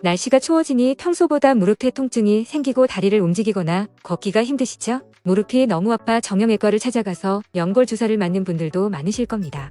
날씨가 추워지니 평소보다 무릎에 통증이 생기고 다리를 움직이거나 걷기가 힘드시죠? 무릎이 너무 아파 정형외과를 찾아가서 연골 주사를 맞는 분들도 많으실 겁니다.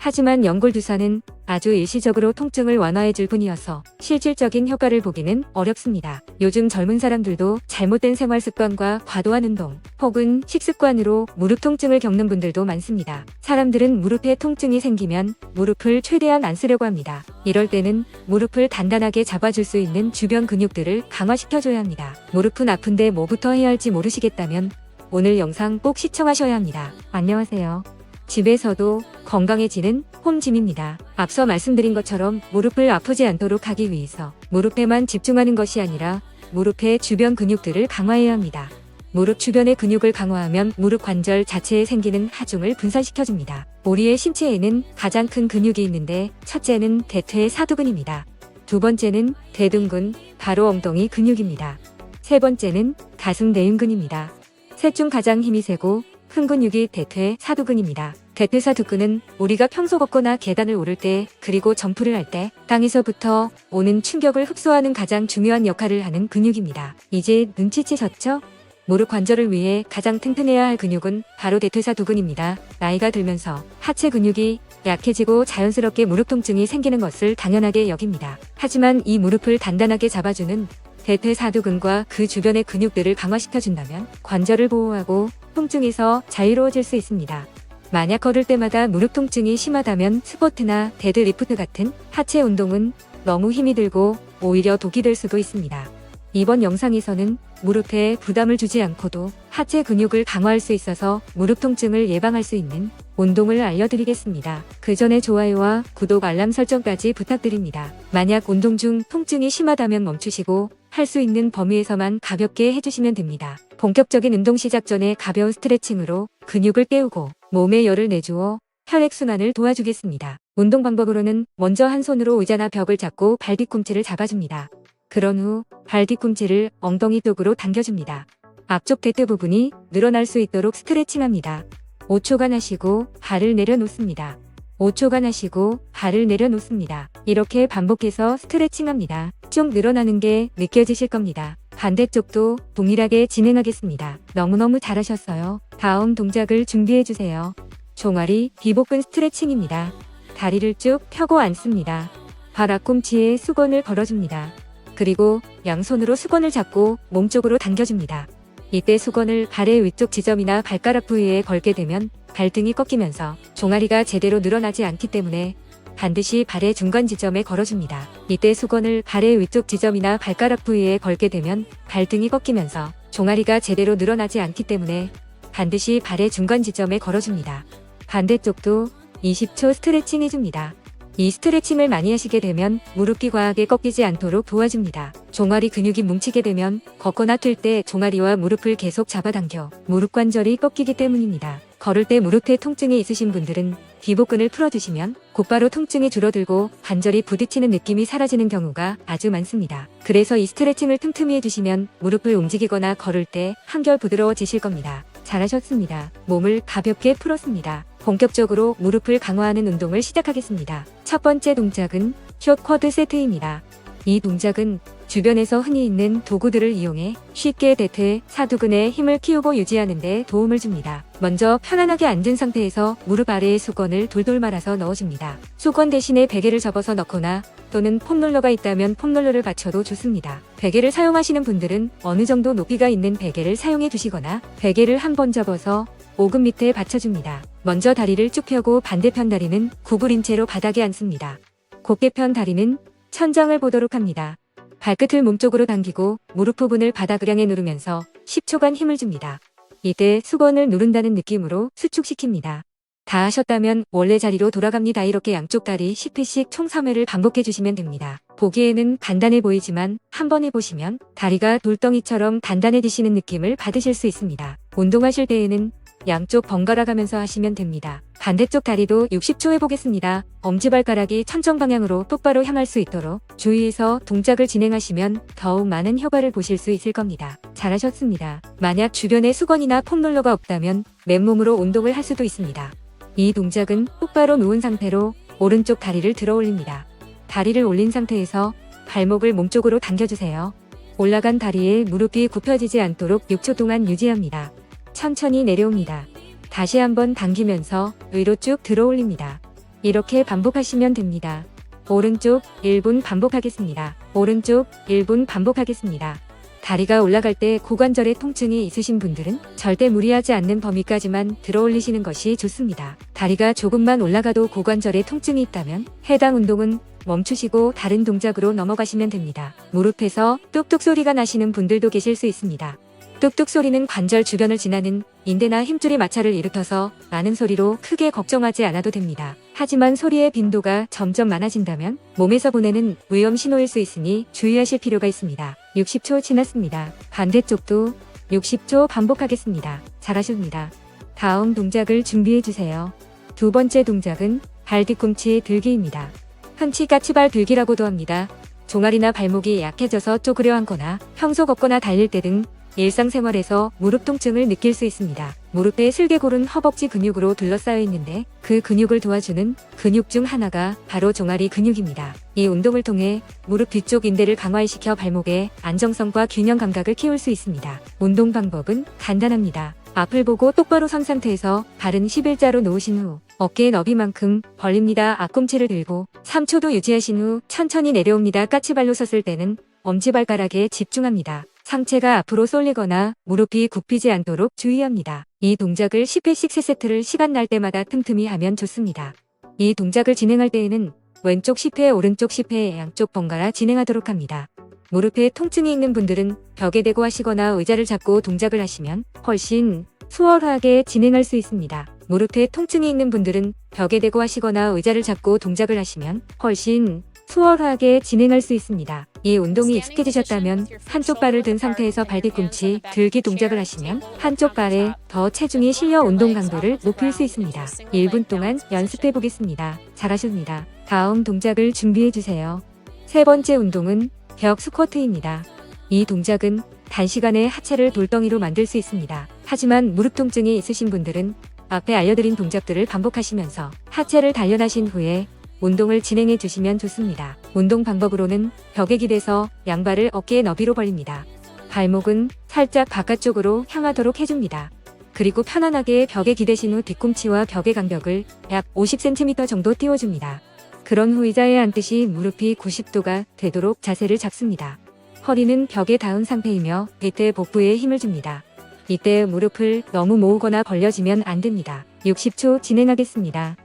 하지만 연골 주사는 아주 일시적으로 통증을 완화해줄 뿐이어서 실질적인 효과를 보기는 어렵습니다. 요즘 젊은 사람들도 잘못된 생활 습관과 과도한 운동 혹은 식습관으로 무릎 통증을 겪는 분들도 많습니다. 사람들은 무릎에 통증이 생기면 무릎을 최대한 안 쓰려고 합니다. 이럴 때는 무릎을 단단하게 잡아줄 수 있는 주변 근육들을 강화시켜줘야 합니다. 무릎은 아픈데 뭐부터 해야 할지 모르시겠다면 오늘 영상 꼭 시청하셔야 합니다. 안녕하세요. 집에서도 건강해지는 홈짐입니다. 앞서 말씀드린 것처럼 무릎을 아프지 않도록 하기 위해서 무릎에만 집중하는 것이 아니라 무릎의 주변 근육들을 강화해야 합니다. 무릎 주변의 근육을 강화하면 무릎 관절 자체에 생기는 하중을 분산시켜줍니다. 우리의 신체에는 가장 큰 근육이 있는데 첫째는 대퇴 사두근입니다. 두 번째는 대둔근, 바로 엉덩이 근육입니다. 세 번째는 가슴 내음근입니다. 셋 중 가장 힘이 세고 큰 근육이 대퇴 사두근입니다. 대퇴 사두근은 우리가 평소 걷거나 계단을 오를 때 그리고 점프를 할 때 땅에서부터 오는 충격을 흡수하는 가장 중요한 역할을 하는 근육입니다. 이제 눈치채셨죠? 무릎 관절을 위해 가장 튼튼해야 할 근육은 바로 대퇴 사두근입니다. 나이가 들면서 하체 근육이 약해지고 자연스럽게 무릎 통증이 생기는 것을 당연하게 여깁니다. 하지만 이 무릎을 단단하게 잡아주는 대퇴 사두근과 그 주변의 근육들을 강화시켜준다면 관절을 보호하고 통증에서 자유로워질 수 있습니다. 만약 걸을 때마다 무릎 통증이 심하다면 스쿼트나 데드리프트 같은 하체 운동은 너무 힘이 들고 오히려 독이 될 수도 있습니다. 이번 영상에서는 무릎에 부담을 주지 않고도 하체 근육을 강화할 수 있어서 무릎 통증을 예방할 수 있는 운동을 알려드리겠습니다. 그 전에 좋아요와 구독 알람 설정까지 부탁드립니다. 만약 운동 중 통증이 심하다면 멈추시고 할 수 있는 범위에서만 가볍게 해주시면 됩니다. 본격적인 운동 시작 전에 가벼운 스트레칭으로 근육을 깨우고 몸에 열을 내주어 혈액순환을 도와주겠습니다. 운동 방법으로는 먼저 한 손으로 의자나 벽을 잡고 발 뒤꿈치를 잡아줍니다. 그런 후 발 뒤꿈치를 엉덩이 쪽으로 당겨줍니다. 앞쪽 대퇴 부분이 늘어날 수 있도록 스트레칭합니다. 5초간 하시고 발을 내려놓습니다. 5초간 하시고 발을 내려놓습니다. 이렇게 반복해서 스트레칭합니다. 쭉 늘어나는 게 느껴지실 겁니다. 반대쪽도 동일하게 진행하겠습니다. 너무너무 잘하셨어요. 다음 동작을 준비해주세요. 종아리 비복근 스트레칭입니다. 다리를 쭉 펴고 앉습니다. 발 앞꿈치에 수건을 걸어줍니다. 그리고 양손으로 수건을 잡고 몸쪽으로 당겨줍니다. 이때 수건을 발의 위쪽 지점이나 발가락 부위에 걸게 되면 발등이 꺾이면서 종아리가 제대로 늘어나지 않기 때문에 반드시 발의 중간 지점에 걸어줍니다. 이때 수건을 발의 위쪽 지점이나 발가락 부위에 걸게 되면 발등이 꺾이면서 종아리가 제대로 늘어나지 않기 때문에 반드시 발의 중간 지점에 걸어줍니다. 반대쪽도 20초 스트레칭 해줍니다. 이 스트레칭을 많이 하시게 되면 무릎이 과하게 꺾이지 않도록 도와줍니다. 종아리 근육이 뭉치게 되면 걷거나 뛸 때 종아리와 무릎을 계속 잡아당겨 무릎 관절이 꺾이기 때문입니다. 걸을 때 무릎에 통증이 있으신 분들은 비복근을 풀어주시면 곧바로 통증이 줄어들고 관절이 부딪히는 느낌이 사라지는 경우가 아주 많습니다. 그래서 이 스트레칭을 틈틈이 해주시면 무릎을 움직이거나 걸을 때 한결 부드러워지실 겁니다. 잘하셨습니다. 몸을 가볍게 풀었습니다. 본격적으로 무릎을 강화하는 운동을 시작하겠습니다. 첫 번째 동작은 숏 쿼드 세트입니다. 이 동작은 주변에서 흔히 있는 도구들을 이용해 쉽게 대퇴 사두근의 힘을 키우고 유지하는 데 도움을 줍니다. 먼저 편안하게 앉은 상태에서 무릎 아래에 수건을 돌돌 말아서 넣어줍니다. 수건 대신에 베개를 접어서 넣거나 또는 폼롤러가 있다면 폼롤러를 받쳐도 좋습니다. 베개를 사용하시는 분들은 어느 정도 높이가 있는 베개를 사용해 두시거나 베개를 한번 접어서 오금 밑에 받쳐줍니다. 먼저 다리를 쭉 펴고 반대편 다리는 구부린 채로 바닥에 앉습니다. 곧게 편 다리는 천장을 보도록 합니다. 발끝을 몸쪽으로 당기고 무릎 부분을 바닥을 향해 누르면서 10초간 힘을 줍니다. 이때 수건을 누른다는 느낌으로 수축시킵니다. 다 하셨다면 원래 자리로 돌아갑니다. 이렇게 양쪽 다리 10회씩 총 3회를 반복해 주시면 됩니다. 보기에는 간단해 보이지만 한번 해보시면 다리가 돌덩이처럼 단단해지시는 느낌을 받으실 수 있습니다. 운동하실 때에는 양쪽 번갈아 가면서 하시면 됩니다. 반대쪽 다리도 60초 해보겠습니다. 엄지발가락이 천정 방향으로 똑바로 향할 수 있도록 주의해서 동작을 진행하시면 더욱 많은 효과를 보실 수 있을 겁니다. 잘하셨습니다. 만약 주변에 수건이나 폼롤러가 없다면 맨몸으로 운동을 할 수도 있습니다. 이 동작은 똑바로 누운 상태로 오른쪽 다리를 들어 올립니다. 다리를 올린 상태에서 발목을 몸쪽으로 당겨주세요. 올라간 다리에 무릎이 굽혀지지 않도록 6초 동안 유지합니다. 천천히 내려옵니다. 다시 한번 당기면서 위로 쭉 들어 올립니다. 이렇게 반복하시면 됩니다. 오른쪽 1분 반복하겠습니다. 오른쪽 1분 반복하겠습니다. 다리가 올라갈 때 고관절에 통증이 있으신 분들은 절대 무리하지 않는 범위까지만 들어 올리시는 것이 좋습니다. 다리가 조금만 올라가도 고관절에 통증이 있다면 해당 운동은 멈추시고 다른 동작으로 넘어가시면 됩니다. 무릎에서 뚝뚝 소리가 나시는 분들도 계실 수 있습니다. 뚝뚝 소리는 관절 주변을 지나는 인대나 힘줄이 마찰을 일으켜서 나는 소리로 크게 걱정하지 않아도 됩니다. 하지만 소리의 빈도가 점점 많아진다면 몸에서 보내는 위험 신호일 수 있으니 주의하실 필요가 있습니다. 60초 지났습니다. 반대쪽도 60초 반복하겠습니다. 잘하십니다. 다음 동작을 준비해주세요. 두 번째 동작은 발 뒤꿈치 들기입니다. 흔치 까치발 들기라고도 합니다. 종아리나 발목이 약해져서 쪼그려 앉거나 평소 걷거나 달릴 때 등 일상생활에서 무릎 통증을 느낄 수 있습니다. 무릎의 슬개골은 허벅지 근육으로 둘러싸여 있는데 그 근육을 도와주는 근육 중 하나가 바로 종아리 근육입니다. 이 운동을 통해 무릎 뒤쪽 인대를 강화시켜 발목의 안정성과 균형 감각을 키울 수 있습니다. 운동 방법은 간단합니다. 앞을 보고 똑바로 선 상태에서 발은 11자로 놓으신 후 어깨 너비만큼 벌립니다. 앞꿈치를 들고 3초도 유지하신 후 천천히 내려옵니다. 까치발로 섰을 때는 엄지발가락에 집중합니다. 상체가 앞으로 쏠리거나 무릎이 굽히지 않도록 주의합니다. 이 동작을 10회씩 3세트를 시간 날 때마다 틈틈이 하면 좋습니다. 이 동작을 진행할 때에는 왼쪽 10회, 오른쪽 10회 양쪽 번갈아 진행하도록 합니다. 무릎에 통증이 있는 분들은 벽에 대고 하시거나 의자를 잡고 동작을 하시면 훨씬 수월하게 진행할 수 있습니다. 무릎에 통증이 있는 분들은 벽에 대고 하시거나 의자를 잡고 동작을 하시면 훨씬 수월하게 진행할 수 있습니다. 이 운동이 익숙해지셨다면 한쪽 발을 든 상태에서 발 뒤꿈치 들기 동작을 하시면 한쪽 발에 더 체중이 실려 운동 강도를 높일 수 있습니다. 1분 동안 연습해 보겠습니다. 잘하십니다. 다음 동작을 준비해 주세요. 세 번째 운동은 벽 스쿼트입니다. 이 동작은 단시간에 하체를 돌덩이로 만들 수 있습니다. 하지만 무릎 통증이 있으신 분들은 앞에 알려드린 동작들을 반복하시면서 하체를 단련하신 후에 운동을 진행해 주시면 좋습니다. 운동 방법으로는 벽에 기대서 양발을 어깨 너비로 벌립니다. 발목은 살짝 바깥쪽으로 향하도록 해줍니다. 그리고 편안하게 벽에 기대신 후 뒤꿈치와 벽의 간격을 약 50cm 정도 띄워줍니다. 그런 후 의자에 앉듯이 무릎이 90도가 되도록 자세를 잡습니다. 허리는 벽에 닿은 상태이며 이때 복부에 힘을 줍니다. 이때 무릎을 너무 모으거나 벌려지면 안 됩니다. 60초 진행하겠습니다.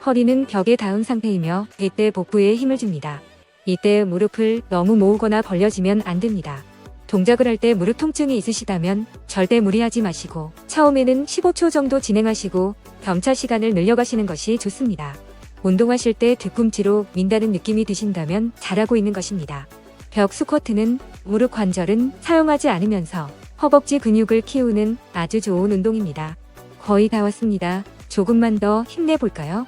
허리는 벽에 닿은 상태이며 이때 복부에 힘을 줍니다. 이때 무릎을 너무 모으거나 벌려지면 안 됩니다. 동작을 할 때 무릎 통증이 있으시다면 절대 무리하지 마시고 처음에는 15초 정도 진행하시고 점차 시간을 늘려가시는 것이 좋습니다. 운동하실 때 뒤꿈치로 민다는 느낌이 드신다면 잘하고 있는 것입니다. 벽 스쿼트는 무릎 관절은 사용하지 않으면서 허벅지 근육을 키우는 아주 좋은 운동입니다. 거의 다 왔습니다. 조금만 더 힘내볼까요?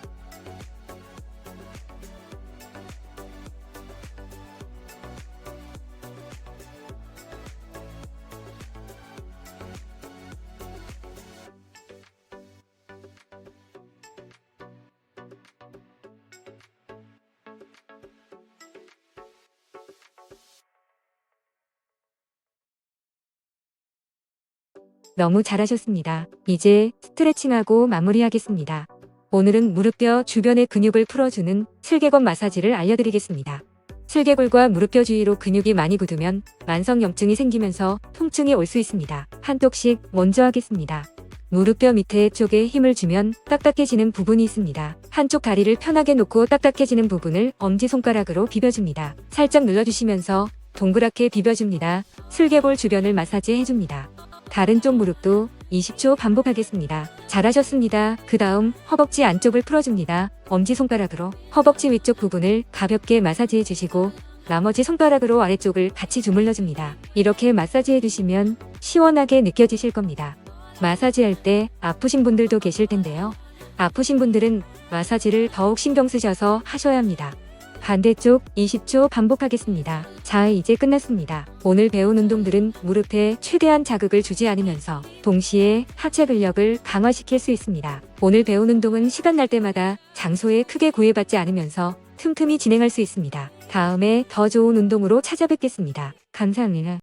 너무 잘하셨습니다. 이제 스트레칭하고 마무리하겠습니다. 오늘은 무릎뼈 주변의 근육을 풀어주는 슬개골 마사지를 알려드리겠습니다. 슬개골과 무릎뼈 주위로 근육이 많이 굳으면 만성염증이 생기면서 통증이 올 수 있습니다. 한쪽씩 먼저 하겠습니다. 무릎뼈 밑에 쪽에 힘을 주면 딱딱해지는 부분이 있습니다. 한쪽 다리를 편하게 놓고 딱딱해지는 부분을 엄지손가락으로 비벼줍니다. 살짝 눌러주시면서 동그랗게 비벼줍니다. 슬개골 주변을 마사지 해줍니다. 다른 쪽 무릎도 20초 반복하겠습니다. 잘하셨습니다. 그 다음 허벅지 안쪽을 풀어줍니다. 엄지손가락으로 허벅지 위쪽 부분을 가볍게 마사지해 주시고 나머지 손가락으로 아래쪽을 같이 주물러줍니다. 이렇게 마사지해 주시면 시원하게 느껴지실 겁니다. 마사지할 때 아프신 분들도 계실 텐데요. 아프신 분들은 마사지를 더욱 신경 쓰셔서 하셔야 합니다. 반대쪽 20초 반복하겠습니다. 자, 이제 끝났습니다. 오늘 배운 운동들은 무릎에 최대한 자극을 주지 않으면서 동시에 하체 근력을 강화시킬 수 있습니다. 오늘 배운 운동은 시간 날 때마다 장소에 크게 구애받지 않으면서 틈틈이 진행할 수 있습니다. 다음에 더 좋은 운동으로 찾아뵙겠습니다. 감사합니다.